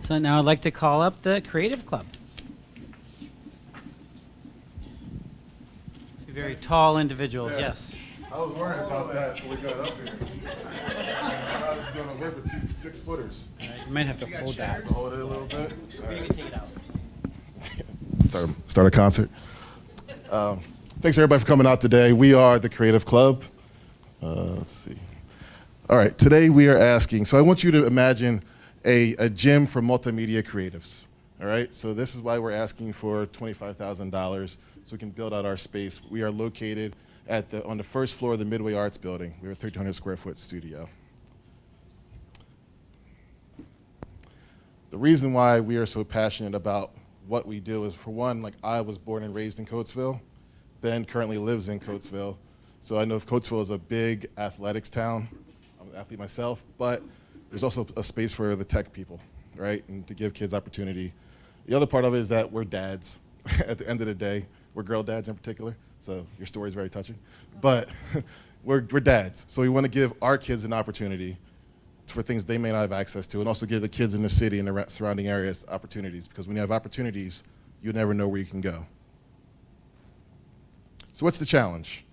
So now I'd like to call up the Creative Club. Two very tall individuals, Yeah. yes. I was worried about that when we got up here. I was going to work with 2 6-footers. All right, you might have to hold that. Hold it a little bit. All You right. can take it out. Start a concert. Thanks everybody for coming out today. We are the Creative Club. Let's see. All right, today we are asking, so I want you to imagine a gym for multimedia creatives. All right, so this is why we're asking for $25,000 so we can build out our space. We are located on the first floor of the Midway Arts Building. We're a 1,300 square foot studio. The reason why we are so passionate about what we do is, for one, like, I was born and raised in Coatesville. Ben currently lives in Coatesville. So I know Coatesville is a big athletics town. I'm an athlete myself, but there's also a space for the tech people, right? And to give kids opportunity. The other part of it is that we're dads. At the end of the day, we're girl dads in particular. So your story is very touching. But we're dads. So we want to give our kids an opportunity for things they may not have access to, and also give the kids in the city and the surrounding areas opportunities, because when you have opportunities, you never know where you can go. So what's the challenge?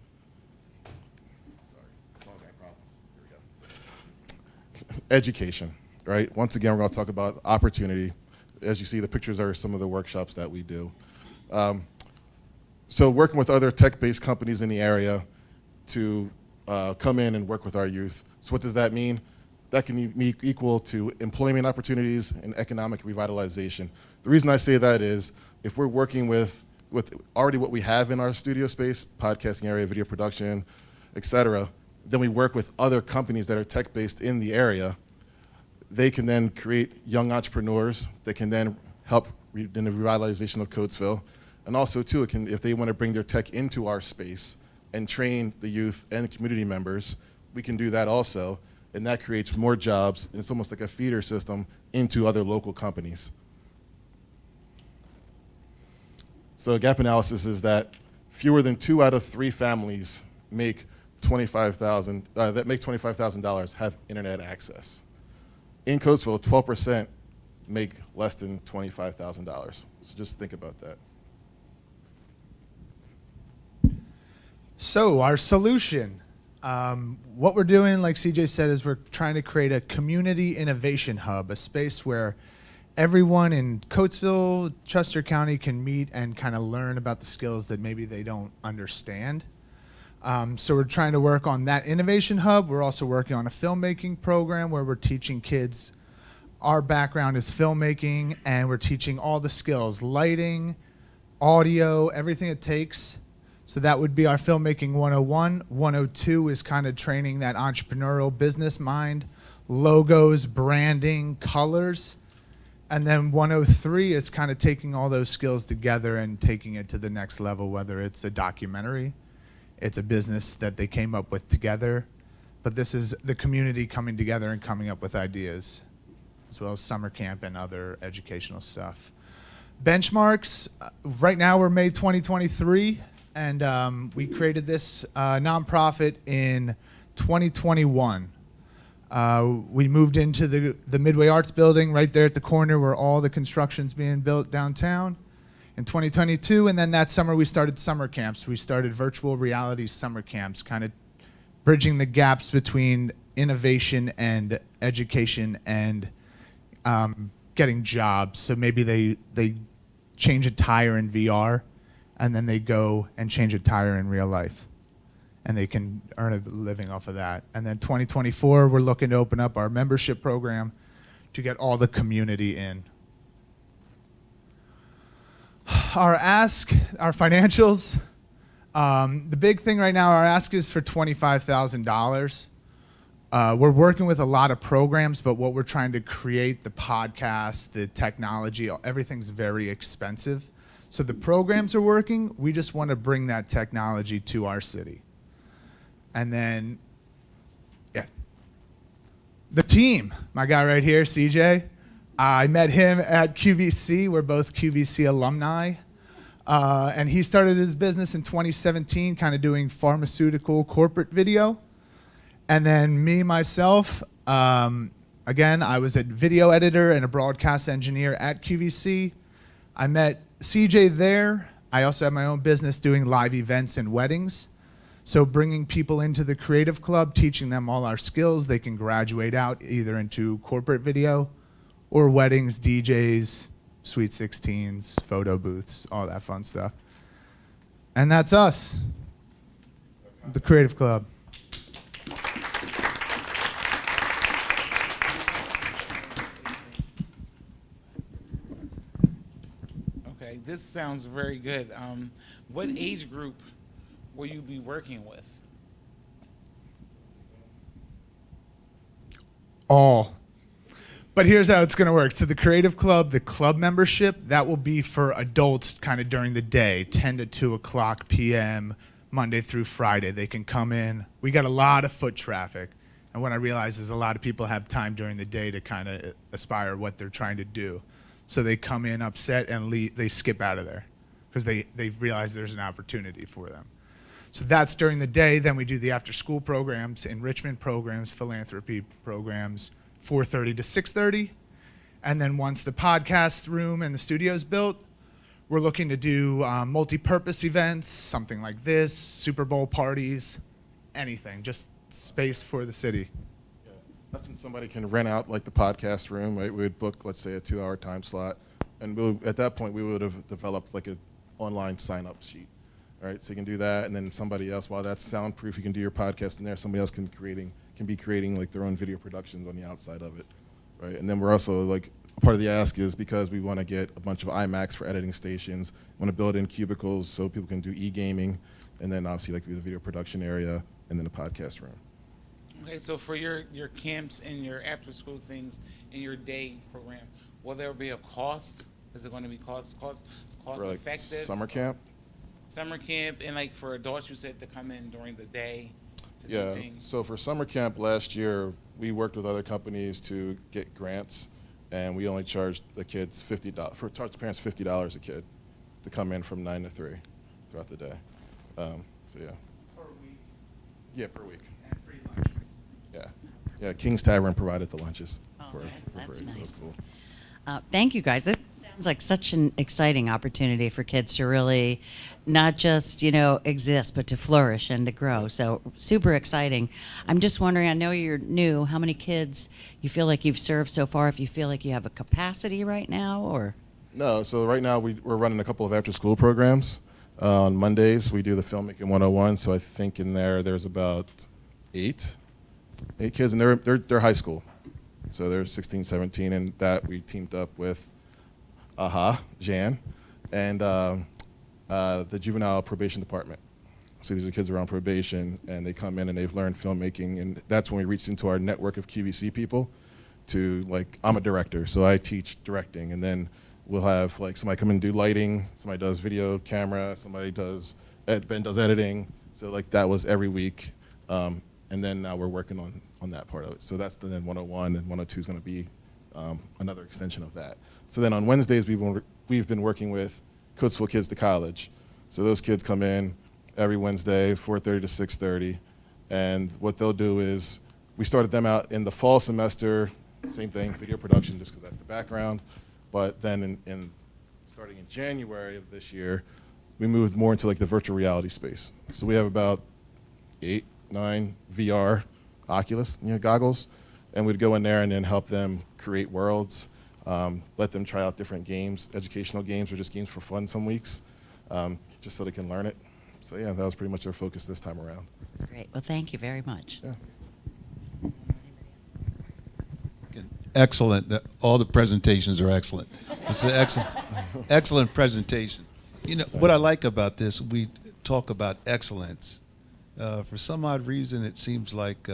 Sorry, phone got problems. Here we go. Education, right? Once again, we're going to talk about opportunity. As you see, the pictures are some of the workshops that we do. So working with other tech-based companies in the area to come in and work with our youth. So what does that mean? That can be equal to employment opportunities and economic revitalization. The reason I say that is, if we're working with already what we have in our studio space, podcasting area, video production, et cetera, then we work with other companies that are tech-based in the area. They can then create young entrepreneurs that can then help in the revitalization of Coatesville. And also, too, if they want to bring their tech into our space and train the youth and community members, we can do that also. And that creates more jobs, and it's almost like a feeder system into other local companies. So a gap analysis is that fewer than 2 out of 3 families make $25,000 have internet access. In Coatesville, 12% make less than $25,000. So just think about that. So our solution, what we're doing, like CJ said, is we're trying to create a community innovation hub, a space where everyone in Coatesville, Chester County can meet and kind of learn about the skills that maybe they don't understand. So we're trying to work on that innovation hub. We're also working on a filmmaking program where we're teaching kids. Our background is filmmaking, and we're teaching all the skills, lighting, audio, everything it takes. So that would be our filmmaking 101. 102 is kind of training that entrepreneurial business mind, logos, branding, colors. And then 103 is kind of taking all those skills together and taking it to the next level, whether it's a documentary, it's a business that they came up with together, but this is the community coming together and coming up with ideas, as well as summer camp and other educational stuff. Benchmarks, right now we're May 2023. And we created this nonprofit in 2021. We moved into the Midway Arts Building right there at the corner where all the construction's being built downtown in 2022. And then that summer we started summer camps. We started virtual reality summer camps, kind of bridging the gaps between innovation and education and getting jobs. So maybe they change a tire in VR, and then they go and change a tire in real life, and they can earn a living off of that. And then 2024, we're looking to open up our membership program to get all the community in. Our ask, our financials, the big thing right now, our ask is for $25,000. We're working with a lot of programs, but what we're trying to create, the podcast, the technology, everything's very expensive. So the programs are working. We just want to bring that technology to our city. And then, yeah, the team, my guy right here, CJ. I met him at QVC. We're both QVC alumni. And he started his business in 2017, kind of doing pharmaceutical corporate video. And then me, myself, Again, I was a video editor and a broadcast engineer at QVC. I met CJ there. I also have my own business doing live events and weddings. So bringing people into the Creative Club, teaching them all our skills, they can graduate out either into corporate video or weddings, DJs, Sweet 16s, photo booths, all that fun stuff. And that's us, the Creative Club. Okay, this sounds very good. What age group will you be working with? All. But here's how it's going to work. So the Creative Club, the club membership, that will be for adults kind of during the day, 10 to 2 o'clock p.m., Monday through Friday. They can come in. We got a lot of foot traffic. And what I realize is a lot of people have time during the day to kind of aspire what they're trying to do. So they come in upset and they skip out of there because they realize there's an opportunity for them. So that's during the day. Then we do the after-school programs, enrichment programs, philanthropy programs, 4:30 to 6:30. And then once the podcast room and the studio is built, we're looking to do multi-purpose events, something like this, Super Bowl parties, anything, just space for the city. That's when somebody can rent out like the podcast room, right? We would book, let's say, a 2-hour time slot. And at that point, we would have developed like an online sign-up sheet. All right, so you can do that, and then somebody else, while that's soundproof, you can do your podcast in there. Somebody else can be creating like their own video productions on the outside of it, right? And then we're also like, part of the ask is because we want to get a bunch of iMacs for editing stations, we want to build in cubicles so people can do e-gaming, and then obviously like the video production area, and then the podcast room. Okay, so for your camps and your after-school things and your day program, will there be a cost? Is it going to be cost For like effective? summer camp? Summer camp, and like for adults, you said to come in during the day to do Yeah, things. so for summer camp last year, we worked with other companies to get grants, and we only charged the kids charged the parents $50 a kid to come in from 9 to 3 throughout the day. So yeah. Per week. Yeah, per week. And free lunches. Yeah. Yeah, King's Tavern provided the lunches Oh, for us. that's for free, so nice. it's cool. Thank you, guys. This sounds like such an exciting opportunity for kids to really not just, exist, but to flourish and to grow. So super exciting. I'm just wondering, I know you're new, how many kids you feel like you've served so far, if you feel like you have a capacity right now, or? No, so right now we're running a couple of after-school programs. On Mondays, we do the Filmmaking 101, so I think in there's about eight kids, and they're high school. So they're 16, 17, and that we teamed up with Jan, and the Juvenile Probation Department. So these are kids who are on probation, and they come in and they've learned filmmaking, and that's when we reached into our network of QVC people to, like, I'm a director, so I teach directing, and then we'll have, like, somebody come in and do lighting, somebody does video camera, somebody does, Ben does editing, so, like, that was every week, and then now we're working on that part of it. So that's the then 101, and 102 is going to be another extension of that. So then on Wednesdays, we've been working with Coatesville Kids to College. So those kids come in every Wednesday, 4:30 to 6:30, and what they'll do is, we started them out in the fall semester, same thing, video production, just because that's the background, but then starting in January of this year, we moved more into like the virtual reality space. So we have about 8, 9 VR Oculus goggles, and we'd go in there and then help them create worlds, let them try out different games, educational games or just games for fun some weeks, just so they can learn it. So yeah, that was pretty much our focus this time around. That's great. Well, thank you very much. Yeah. Excellent. All the presentations are excellent. It's an excellent presentation. What I like about this, we talk about excellence. For some odd reason, it seems like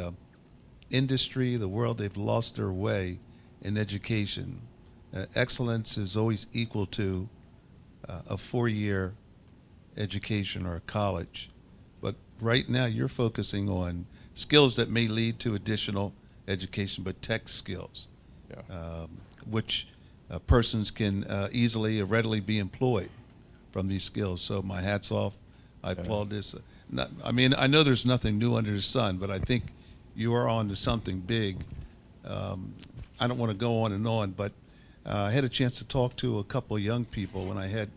industry, the world, they've lost their way in education. Excellence is always equal to a 4-year education or a college. But right now, you're focusing on skills that may lead to additional education, but tech skills. Yeah. Which persons can easily or readily be employed from these skills. So my hat's off. I applaud this. I know there's nothing new under the sun, but I think you are on to something big. I don't want to go on, but I had a chance to talk to a couple of young people when I had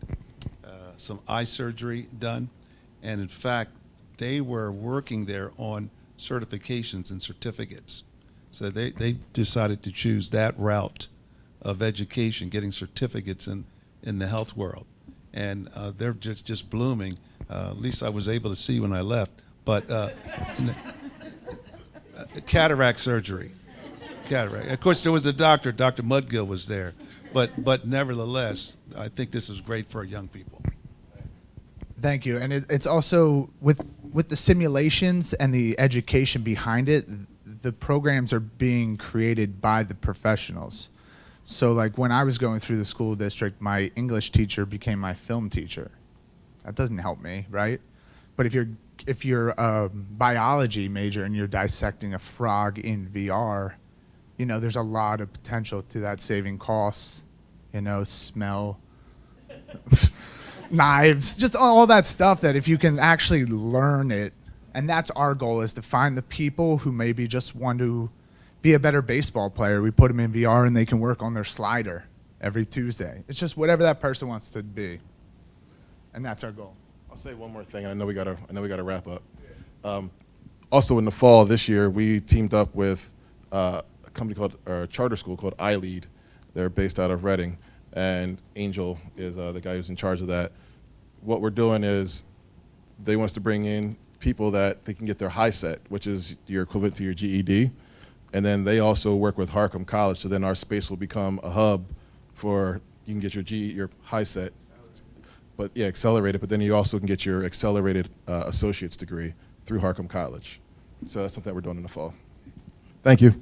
some eye surgery done, and in fact, they were working there on certifications and certificates. So they decided to choose that route of education, getting certificates in the health world, and they're just blooming. At least I was able to see when I left. But cataract surgery, cataract. Of course, there was a doctor. Dr. Mudgill was there, but nevertheless, I think this is great for young people. Thank you. And it's also with the simulations and the education behind it, the programs are being created by the professionals. So like when I was going through the school district, my English teacher became my film teacher. That doesn't help me, right? But if you're a biology major and you're dissecting a frog in VR, you know, there's a lot of potential to that, saving costs, you know, smell, knives, just all that stuff that if you can actually learn it, and that's our goal, is to find the people who maybe just want to be a better baseball player. We put them in VR and they can work on their slider every Tuesday. It's just whatever that person wants to be, and that's our goal. I'll say one more thing, and I know we gotta wrap up. Also, in the fall this year, we teamed up with a company called, or a charter school called iLead. They're based out of Reading, and Angel is the guy who's in charge of that. What we're doing is they want us to bring in people that they can get their high set, which is your equivalent to your GED, and then they also work with Harcum College. So then our space will become a hub for you can get your high set, but yeah, accelerated. But then you also can get your accelerated associate's degree through Harcum College. So that's something that we're doing in the fall. Thank you.